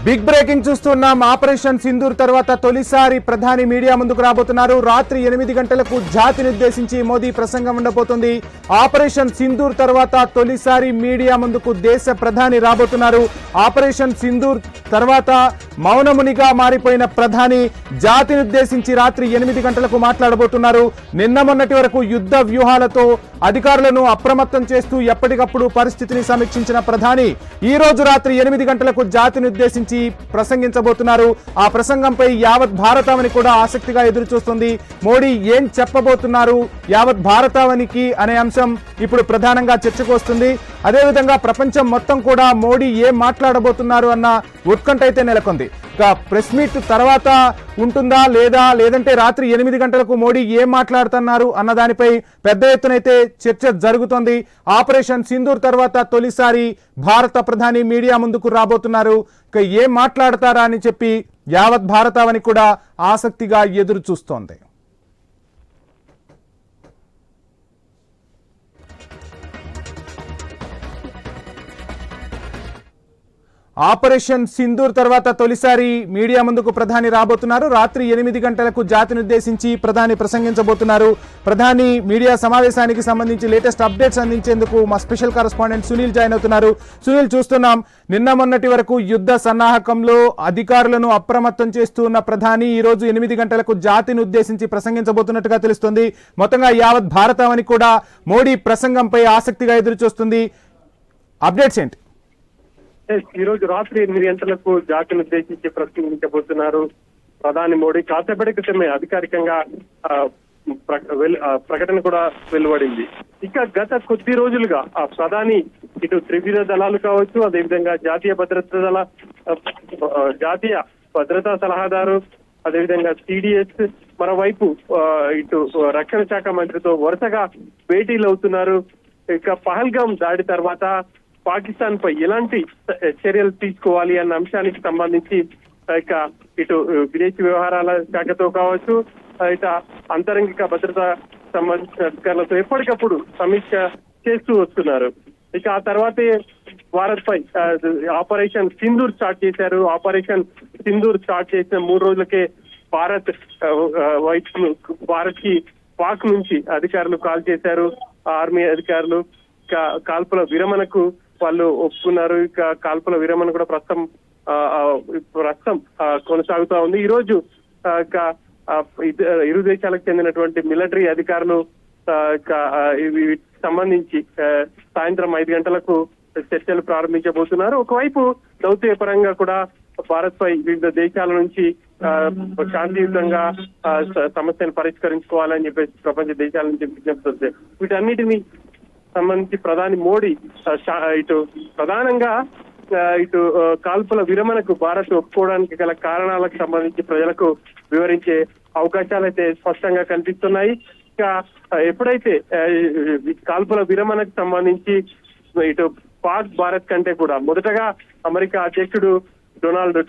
Big breaking చూస్తున్నాం. Operation Sindoor తర్వాత తొలిసారి ప్రధాని మీడియా ముందుకు రాబోతున్నారు. రాత్రి 8 గంటలకు జాతిని ఉద్దేశించి మోదీ ప్రసంగం ఉండబోతుంది. ఆపరేషన్ సింధూర్ తర్వాత తొలిసారి మీడియా ముందుకు దేశ ప్రధాని రాబోతున్నారు. ఆపరేషన్ సింధూర్ తర్వాత మౌనమునిగా మారిపోయిన ప్రధాని జాతిని ఉద్దేశించి రాత్రి 8 గంటలకు మాట్లాడబోతున్నారు. నిన్న మొన్నటి వరకు యుద్ధ వ్యూహాలతో అధికారులను అప్రమత్తం చేస్తూ ఎప్పటికప్పుడు పరిస్థితిని సమీక్షించిన ప్రధాని ఈ రోజు రాత్రి 8 గంటలకు జాతిని ఉద్దేశించి ప్రసంగించబోతున్నారు. ఆ ప్రసంగంపై యావత్ భారతావని కూడా ఆసక్తిగా ఎదురు చూస్తుంది. మోడీ ఏం చెప్పబోతున్నారు యావత్ భారతావనికి అనే అంశం ఇప్పుడు ప్రధానంగా చర్చకు వస్తుంది. అదేవిధంగా ప్రపంచం మొత్తం కూడా మోడీ ఏం మాట్లాడబోతున్నారు అన్న ఉత్కంఠ అయితే నెలకొంది. ఇక ప్రెస్ మీట్ తర్వాత ఉంటుందా లేదంటే రాత్రి 8 గంటలకు మోడీ ఏం మాట్లాడుతున్నారు అన్న దానిపై పెద్ద ఎత్తునైతే చర్చ జరుగుతోంది. ఆపరేషన్ సింధూర్ తర్వాత తొలిసారి భారత ప్రధాని మీడియా ముందుకు రాబోతున్నారు. ఇక ఏం మాట్లాడతారా అని చెప్పి యావత్ భారతావని కూడా ఆసక్తిగా ఎదురు చూస్తోంది. ఆపరేషన్ సింధూర్ తర్వాత తొలిసారి మీడియా ముందుకు ప్రధాని రాబోతున్నారు. రాత్రి 8 గంటలకు జాతిని ఉద్దేశించి ప్రధాని ప్రసంగించబోతున్నారు. ప్రధాని మీడియా సమావేశానికి సంబంధించి లేటెస్ట్ అప్డేట్స్ అందించేందుకు మా స్పెషల్ కరెస్పాండెంట్ సునీల్ జాయిన్ అవుతున్నారు. సునీల్, చూస్తున్నాం నిన్న మొన్నటి వరకు యుద్ధ సన్నాహకంలో అధికారులను అప్రమత్తం చేస్తున్న ప్రధాని ఈ రోజు 8 గంటలకు జాతిని ఉద్దేశించి ప్రసంగించబోతున్నట్టుగా తెలుస్తుంది. మొత్తంగా యావత్ భారతావని కూడా మోడీ ప్రసంగంపై ఆసక్తిగా ఎదురు చూస్తుంది. అప్డేట్స్ ఏంటి? ఈ రోజు రాత్రి 8 గంటలకు జాతిని ఉద్దేశించి ప్రసంగించబోతున్నారు ప్రధాని మోడీ. కాసేపటి క్రితమే అధికారికంగా ప్రకటన కూడా వెలువడింది. ఇక గత కొద్ది రోజులుగా ఆ ప్రధాని ఇటు త్రివిధ దళాలు కావచ్చు, అదేవిధంగా జాతీయ భద్రతా సలహాదారు, అదేవిధంగా సిడిఎస్, మరోవైపు ఇటు రక్షణ శాఖ మంత్రితో వరుసగా భేటీలు అవుతున్నారు. ఇక పహల్గామ్ దాడి తర్వాత పాకిస్తాన్ పై ఎలాంటి చర్యలు తీసుకోవాలి అన్న అంశానికి సంబంధించి ఇక ఇటు విదేశీ వ్యవహారాల శాఖతో కావచ్చు, ఇక అంతరంగిక భద్రత సంబంధించిన అధికారులతో ఎప్పటికప్పుడు సమీక్ష చేస్తూ వస్తున్నారు. ఇక ఆ తర్వాతే భారత్ పై ఆపరేషన్ సింధూర్ స్టార్ట్ చేశారు. ఆపరేషన్ సింధూర్ స్టార్ట్ చేసిన 3 రోజులకే భారత్ కి పాక్ నుంచి అధికారులు కాల్ చేశారు. ఆర్మీ అధికారులు కాల్పుల విరమణకు వాళ్ళు ఒప్పుకున్నారు. ఇక కాల్పుల విరమణ కూడా ప్రస్తుతం కొనసాగుతా ఉంది. ఈ రోజు ఇరు దేశాలకు చెందినటువంటి మిలిటరీ అధికారులు సంబంధించి సాయంత్రం 5 గంటలకు చర్చలు ప్రారంభించబోతున్నారు. ఒకవైపు దౌత్య పరంగా కూడా భారత్ పై వివిధ దేశాల నుంచి శాంతియుతంగా సమస్యను పరిష్కరించుకోవాలని చెప్పేసి ప్రపంచ దేశాల నుంచి విజ్ఞప్తి. వీటన్నిటిని సంబంధించి ప్రధాని మోడీ ఇటు ప్రధానంగా ఇటు కాల్పుల విరమణకు భారత్ ఒప్పుకోవడానికి గల కారణాలకు సంబంధించి ప్రజలకు వివరించే అవకాశాలు అయితే స్పష్టంగా కనిపిస్తున్నాయి. ఇక ఎప్పుడైతే కాల్పుల విరమణకు సంబంధించి ఇటు పాక్ భారత్ కంటే కూడా మొదటగా అమెరికా అధ్యక్షుడు డొనాల్డ్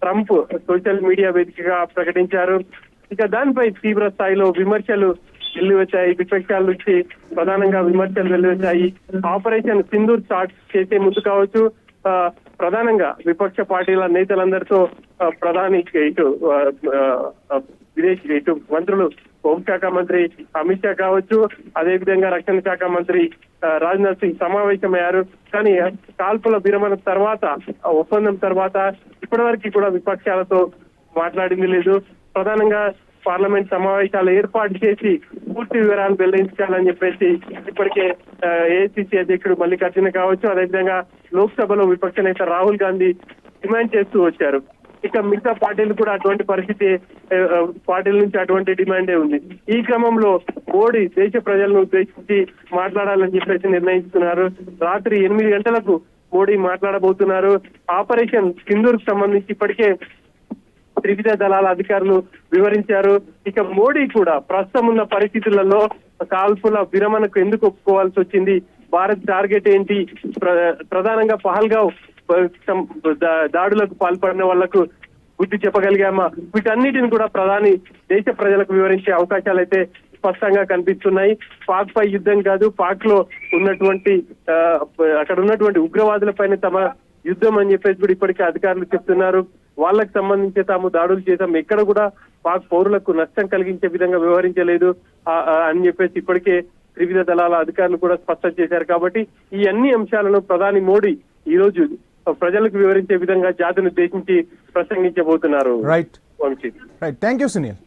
ట్రంప్ సోషల్ మీడియా వేదికగా ప్రకటించారు. ఇక దానిపై తీవ్ర స్థాయిలో విమర్శలు వెల్లువచ్చాయి. విపక్షాల నుంచి ప్రధానంగా విమర్శలు వెల్లువచ్చాయి. ఆపరేషన్ సింధూర్ స్టార్ట్ చేసే ముందు కావచ్చు, ప్రధానంగా విపక్ష పార్టీల నేతలందరితో ప్రధాని ఇటు మంత్రులు హోంశాఖ మంత్రి అమిత్ షా కావచ్చు, అదేవిధంగా రక్షణ శాఖ మంత్రి రాజ్నాథ్ సింగ్ సమావేశమయ్యారు. కానీ కాల్పుల విరమణ తర్వాత ఒప్పందం తర్వాత ఇప్పటివరకు కూడా విపక్షాలతో మాట్లాడింది లేదు. ప్రధానంగా పార్లమెంట్ సమావేశాలు ఏర్పాటు చేసి పూర్తి వివరాలు వెల్లడించాలని చెప్పేసి ఇప్పటికే ఏఐసిసి అధ్యక్షుడు మల్లికార్జున కావచ్చు, అదేవిధంగా లోక్సభలో విపక్ష నేత రాహుల్ గాంధీ డిమాండ్ చేస్తూ వచ్చారు. ఇక మిగతా పార్టీలు కూడా అటువంటి పరిస్థితి, పార్టీల నుంచి అటువంటి డిమాండే ఉంది. ఈ క్రమంలో మోడీ దేశ ప్రజలను ఉద్దేశించి మాట్లాడాలని చెప్పేసి నిర్ణయిస్తున్నారు. రాత్రి 8 గంటలకు మోడీ మాట్లాడబోతున్నారు. ఆపరేషన్ సింధూర్ సంబంధించి ఇప్పటికే త్రివిధ దళాల అధికారులు వివరించారు. ఇక మోడీ కూడా ప్రస్తుతం ఉన్న పరిస్థితులలో కాల్పుల విరమణకు ఎందుకు ఒప్పుకోవాల్సి వచ్చింది, భారత్ టార్గెట్ ఏంటి, ప్రధానంగా పహల్గావ్ దాడులకు పాల్పడిన వాళ్లకు బుద్ధి చెప్పగలిగామా, వీటన్నిటిని కూడా ప్రధాని దేశ ప్రజలకు వివరించే అవకాశాలు అయితే స్పష్టంగా కనిపిస్తున్నాయి. పాక్ పై యుద్ధం కాదు, పాక్ లో ఉన్నటువంటి అక్కడ ఉన్నటువంటి ఉగ్రవాదుల పైన తమ యుద్ధం అని చెప్పేసి కూడా ఇప్పటికే అధికారులు చెప్తున్నారు. వాళ్ళకి సంబంధించి తాము దాడులు చేశాం, ఎక్కడ కూడా పాక్ పౌరులకు నష్టం కలిగించే విధంగా వ్యవహరించలేదు అని చెప్పేసి ఇప్పటికే త్రివిధ దళాల అధికారులు కూడా స్పష్టం చేశారు. కాబట్టి ఈ అన్ని అంశాలను ప్రధాని మోడీ ఈ రోజు ప్రజలకు వివరించే విధంగా జాతిని ఉద్దేశించి ప్రసంగించబోతున్నారు. Right Vamshi. Right, thank you Sunil.